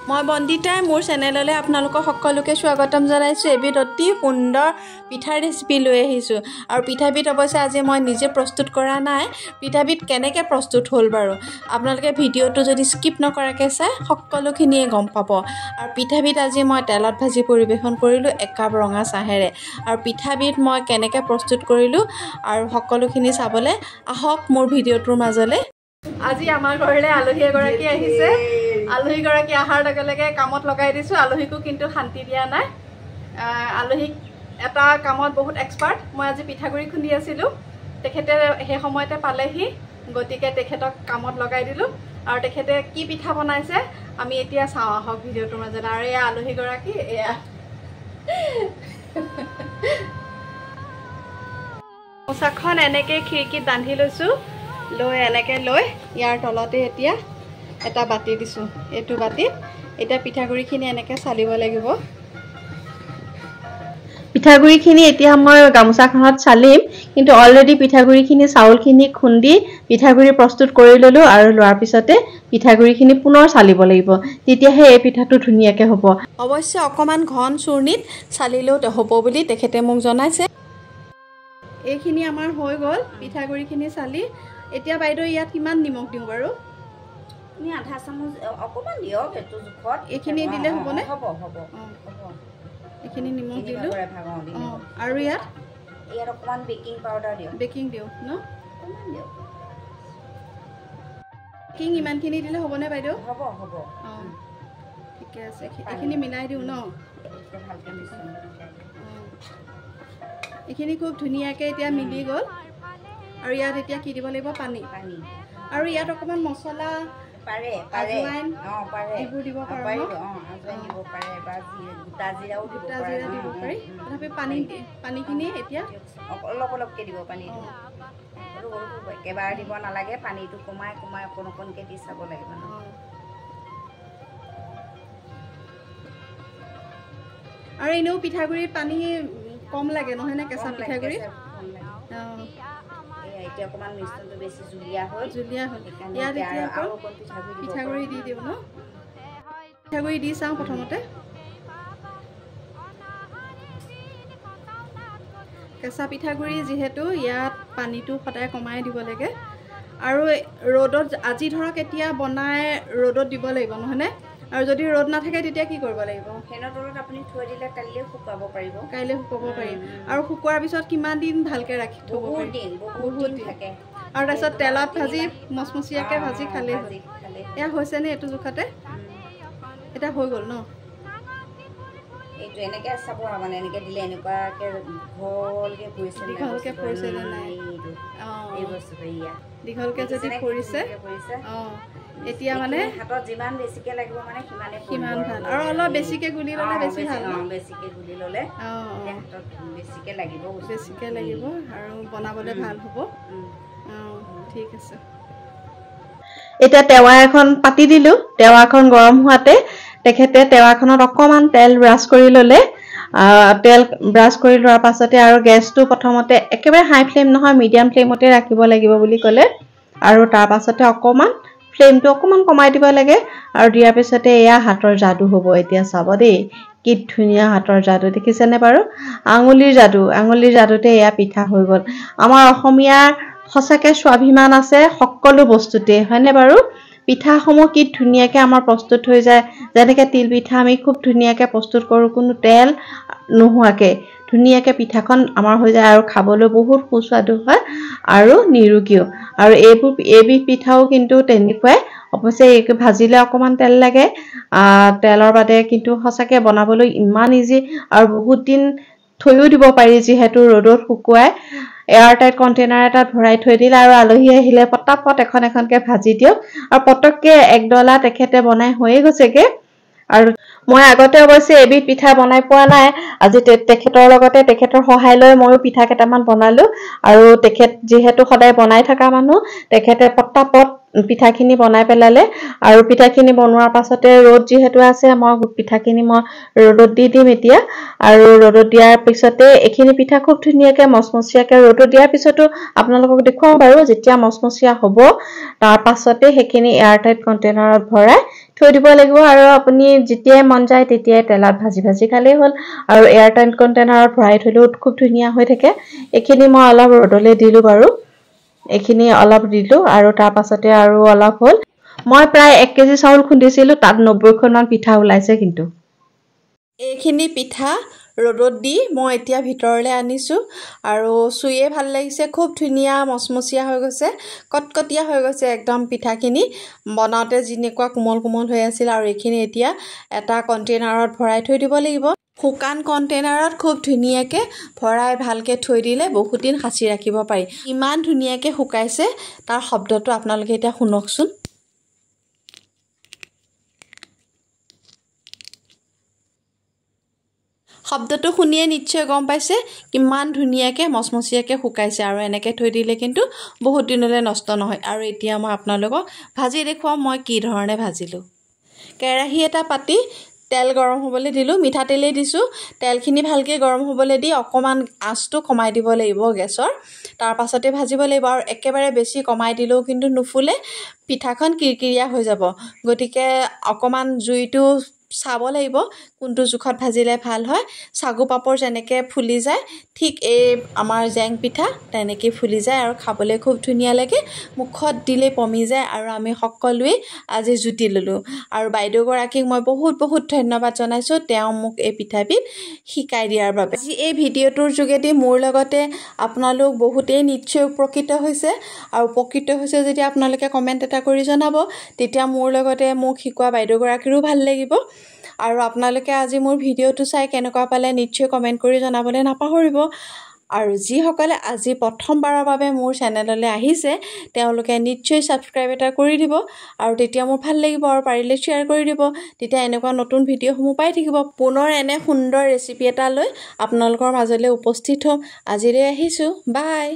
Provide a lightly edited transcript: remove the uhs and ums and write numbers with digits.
মই বন্দিতাই মোৰ চেনেললৈ আপোনালোকক সকলোকে স্বাগতম জনাইছোঁ। এবিধ অতি সুন্দৰ পিঠাৰ ৰেচিপি লৈ আহিছোঁ আৰু পিঠাবিধ অৱশ্যে আজি মই নিজে প্ৰস্তুত কৰা নাই। পিঠাবিধ কেনেকৈ প্ৰস্তুত হ'ল বাৰু আপোনালোকে ভিডিঅ'টো যদি স্কিপ নকৰাকৈ চাই সকলোখিনিয়ে গম পাব। আৰু পিঠাবিধ আজি মই তেলত ভাজি পৰিৱেশন কৰিলোঁ 1 কাপ ৰঙা চাহেৰে। আৰু পিঠাবিধ মই কেনেকৈ প্ৰস্তুত কৰিলোঁ আৰু সকলোখিনি চাবলৈ আহক মোৰ ভিডিঅ'টোৰ মাজলৈ। আজি আমাৰ ঘৰলৈ আলহী এগৰাকী আহিছে। আলহীগৰাকী অহাৰ লগে লগে কামত লগাই দিছোঁ। আলহীকো কিন্তু শান্তি দিয়া নাই। আলহীক এটা কামত বহুত এক্সপাৰ্ট। মই আজি পিঠাগুড়ি খুন্দি আছিলোঁ, তেখেতে সেই সময়তে পালেহি, গতিকে তেখেতক কামত লগাই দিলোঁ। আৰু তেখেতে কি পিঠা বনাইছে আমি এতিয়া চাওঁ আহক ভিডিঅ'টোৰ মাজত। আৰু এয়া আলহীগৰাকী, এয়া মোচাখন এনেকৈ খিৰিকীত বান্ধি লৈছোঁ। লৈ এনেকৈ লৈ ইয়াৰ তলতে এতিয়া এটা বাতি দিছোঁ। এইটো বাতিত এতিয়া পিঠাগুড়িখিনি এনেকৈ চালিব লাগিব। পিঠাগুড়িখিনি এতিয়া মই গামোচাখনত চালিম, কিন্তু অলৰেডি পিঠাগুড়িখিনি চাউলখিনি খুন্দি পিঠাগুড়ি প্ৰস্তুত কৰি ল'লোঁ। আৰু লোৱাৰ পিছতে পিঠাগুড়িখিনি পুনৰ চালিব লাগিব, তেতিয়াহে এই পিঠাটো ধুনীয়াকৈ হ'ব। অৱশ্যে অকণমান ঘন চূৰ্ণিত চালিলেও হ'ব বুলি তেখেতে মোক জনাইছে। এইখিনি আমাৰ হৈ গ'ল পিঠাগুড়িখিনি চালি। এতিয়া বাইদেউ ইয়াত কিমান নিমখ দিওঁ বাৰু? তুমি আধা চামুচ অকণমান দিয়ক, এইটো জোখত। এইখিনি দিলে হ'বনে? হ'ব হ'ব। এইখিনি নিমখ দিলোঁ। আৰু ইয়াত অকণমান বেকিং পাউডাৰ দিয়ক। বেকিং দিওঁ ন? অকণমান দিয়ক। বেকিং ইমানখিনি দিলে হ'বনে বাইদেউ? হ'ব হ'ব। অঁ ঠিকে আছে। এইখিনি মিলাই দিওঁ ন? ভালকৈ মিশ্ৰণ। এইখিনি খুব ধুনীয়াকৈ এতিয়া মিলি গ'ল। আৰু ইয়াত এতিয়া কি দিব লাগিব? পানী। পানী। আৰু ইয়াত অকণমান মছলা পাৰে, আজৱাইন পাৰে, এইবোৰ দিব পাৰোঁ। আজৱাইন দিব পাৰে বা গোটা জিৰাও দিব পাৰি। তথাপি পানীখিনি এতিয়া অলপ অলপকৈ দিব পানীটো। একেবাৰে দিব নালাগে, পানীটো কমাই কমাই অকণ অকণকৈ দি চাব লাগিব। আৰু এনেও পিঠাগুড়িত পানী কম লাগে নহয়নে? কেঁচা পিঠাগুড়িত এতিয়া অকণমান মিশ্ৰণটো বেছি জুলীয়া হ'ল। ইয়াত এতিয়া পিঠাগুড়ি দি দিওঁ ন? পিঠাগুড়ি দি চাওঁ প্ৰথমতে। কেঁচা পিঠাগুড়ি যিহেতু ইয়াত পানীটো সদায় কমাই দিব লাগে। আৰু ৰ'দত আজি ধৰক এতিয়া বনাই ৰ'দত দিব লাগিব নহয়নে? আৰু যদি ৰ'দ নাথাকে তেতিয়া কি কৰিব লাগিব? ফেনৰ তলত আপুনি থৈ দিলে কাইলৈ শুকুৱাব পাৰিব। কাইলৈ শুকুৱাব পাৰিম। আৰু শুকুৱাৰ পিছত কিমান দিন ভালকৈ ৰাখি থ'ব পাৰিম? বহুত দিন থাকে। আৰু তাৰপিছত তেলত ভাজি মচমচীয়াকৈ ভাজি খালেই হ'ল। এয়া হৈছেনে এইটো জোখতে? এতিয়া হৈ গ'ল ন? এইটো এনেকৈ চাব মানে, এনেকৈ দিলে এনেকুৱাকৈ দীঘলকৈ পৰিছে নে নাই? এই বস্তুটো ইয়াত দীঘলকৈ যদি পৰিছে অঁ এতিয়া মানে হাতত যিমান বেছিকৈ লাগিব মানে সিমান ভাল। আৰু অলপ বেছিকৈ গুলি ল'লে বেছি ভাল। বেছিকৈ গুলি ল'লে হাতত বেছিকৈ লাগিব আৰু বনাবলৈ ভাল হ'ব। ঠিক আছে। এতিয়া টেৱা এখন পাতি দিলোঁ। টেৱাখন গৰম হোৱাতে তেখেতে টেৱাখনত অকণমান তেল ব্ৰাছ কৰি ল'লে। তেল ব্ৰাছ কৰি লোৱাৰ পাছতে আৰু গেছটো প্ৰথমতে একেবাৰে হাই ফ্লেম নহয়, মিডিয়াম ফ্লেমতে ৰাখিব লাগিব বুলি ক'লে। আৰু তাৰ পাছতে অকণমান ফ্লেমটো অকণমান কমাই দিব লাগে। আৰু দিয়াৰ পিছতে এয়া হাতৰ যাদু হ'ব। এতিয়া চাব দেই, কি ধুনীয়া হাতৰ যাদু দেখিছেনে বাৰু? আঙুলিৰ যাদুতে এয়া পিঠা হৈ গ'ল। আমাৰ অসমীয়াৰ সঁচাকৈ স্বাভিমান আছে সকলো বস্তুতে, হয়নে বাৰু? পিঠাসমূহ কি ধুনীয়াকৈ আমাৰ প্ৰস্তুত হৈ যায়। যেনেকৈ তিল পিঠা আমি খুব ধুনীয়াকৈ প্ৰস্তুত কৰোঁ, কোনো তেল নোহোৱাকৈ ধুনীয়াকৈ পিঠাখন আমাৰ হৈ যায়। আৰু খাবলৈ বহুত সুস্বাদু হয় আৰু নিৰোগীও। আৰু এইবিধ পিঠাও কিন্তু তেনেকুৱাই। অৱশ্যে ভাজিলে অকণমান তেল লাগে। তেলৰ বাদে কিন্তু সঁচাকৈ বনাবলৈ ইমান ইজি। আৰু বহুত দিন থৈও দিব পাৰি, যিহেতু ৰ'দত শুকুৱাই এয়াৰটাইট কণ্টেইনাৰ এটাত ভৰাই থৈ দিলে আৰু আলহী আহিলে পটাপট এখনকৈ ভাজি দিয়ক। আৰু পটককৈ একডলা তেখেতে বনাই হৈয়ে গৈছেগৈ। আৰু মই আগতে অৱশ্যে এবিধ পিঠা বনাই পোৱা নাই। আজি তেখেতৰ লগতে তেখেতৰ সহায় লৈ ময়ো পিঠা কেইটামান বনালোঁ। আৰু তেখেত যিহেতু সদায় বনাই থকা মানুহ, তেখেতে পটাপট পিঠাখিনি বনাই পেলালে। আৰু পিঠাখিনি বনোৱাৰ পাছতে ৰ'দ যিহেতু আছে, মই পিঠাখিনি ৰ'দত দি দিম এতিয়া। আৰু ৰ'দত দিয়াৰ পিছতে এইখিনি পিঠা খুব ধুনীয়াকৈ মচমচীয়াকৈ ৰ'দত দিয়াৰ পিছতো আপোনালোকক দেখুৱাম বাৰু। যেতিয়া মচমচীয়া হ'ব তাৰ পাছতে সেইখিনি এয়াৰটাইট কণ্টেইনাৰত ভৰাই থৈ দিব লাগিব আৰু আপুনি যেতিয়াই মন যায় তেতিয়াই তেলত ভাজি খালেই হ'ল আৰু এয়াৰটাইট কণ্টেইনাৰত ভৰাই থলেও খুব ধুনীয়া হৈ থাকে এইখিনি মই অলপ ৰ'দলৈ দিলো বাৰু এইখিনি অলপ দিলো আৰু তাৰ পাছতে আৰু অলপ হ'ল মই প্ৰায় 1 কেজি চাউল খুন্দিছিলো তাত 90খন মান পিঠা ওলাইছে কিন্তু এইখিনি পিঠা ৰ'দত দি মই এতিয়া ভিতৰলৈ আনিছো আৰু চুইয়ে ভাল লাগিছে খুব ধুনীয়া মচমচীয়া হৈ গৈছে কটকটীয়া হৈ গৈছে একদম পিঠাখিনি বনাওতে যেনেকুৱা কোমল হৈ আছিল আৰু এইখিনি এতিয়া এটা কণ্টেইনাৰত ভৰাই থৈ দিব লাগিব শুকান কণ্টেইনাৰত খুব ধুনীয়াকে ভৰাই ভালকে থৈ দিলে বহুত দিন সাঁচি ৰাখিব পাৰি ইমান ধুনীয়াকে শুকাইছে তাৰ শব্দটো আপোনালোকে এতিয়া শুনকচোন শব্দটো শুনিয়ে নিশ্চয় গম পাইছে কিমান ধুনীয়াকে মচমচীয়াকে শুকাইছে আৰু এনেকে থৈ দিলে কিন্তু বহুত দিনলৈ নষ্ট নহয় আৰু এতিয়া মই আপোনালোকক ভাজি দেখুৱাম মই কি ধৰণে ভাজিলো কেৰাহী এটা পাতি তেল গৰম হ'বলৈ দিলো মিঠা তেলেই দিছো তেলখিনি ভালকে গৰম হ'বলৈ দি অকমান আঁচটো কমাই দিব লাগিব গেছৰ তাৰ পাছতে ভাজিব লাগিব আৰু একেবাৰে বেছি কমাই দিলেও কিন্তু নুফুলে পিঠাখন কিৰকিৰিয়া হৈ যাব গতিকে অকমান জুইটো চাব লাগিব কোনটো জুখত ভাজিলে ভাল হয় সাগু পাপৰ যেনেকে ফুলি যায় ঠিক এই আমাৰ জেং পিঠা তেনেকে ফুলি যায় আৰু খাবলৈ খুব ধুনীয়া লাগে মুখত দিলে পমি যায় আৰু আমি সকলোৱে আজি জুতি ললো আৰু বাইদেউ গৰাকীক মই বহুত ধন্যবাদ জনাইছো তেওঁ মোক এই পিঠাবিধ শিকাই দিয়াৰ বাবে আজি এই ভিডিঅ'টোৰ যোগেদি মোৰ লগতে আপোনালোক বহুতেই নিশ্চয় উপকৃত হৈছে আৰু উপকৃত হৈছে যদি আপোনালোকে কমেন্ট এটা কৰি জনাব তেতিয়া মোৰ লগতে মোক শিকোৱা বাইদেউ গৰাকীৰো ভাল লাগিব আৰু আপোনালোকে আজি মোৰ ভিডিঅ'টো চাই কেনেকুৱা পালে নিশ্চয় কমেন্ট কৰি জনাবলৈ নাপাহৰিব আৰু যিসকলে আজি প্ৰথমবাৰৰ বাবে মোৰ চেনেললৈ আহিছে তেওঁলোকে নিশ্চয় সাবস্ক্ৰাইব এটা কৰি দিব আৰু তেতিয়া মোৰ ভাল লাগিব আৰু পাৰিলে শ্বেয়াৰ কৰি দিব তেতিয়া এনেকুৱা নতুন ভিডিঅ'সমূহ পাই থাকিব পুনৰ এনে সুন্দৰ ৰেচিপি এটা লৈ আপোনালোকৰ মাজলৈ উপস্থিত হ'ম আজিলৈ আহিছো বাই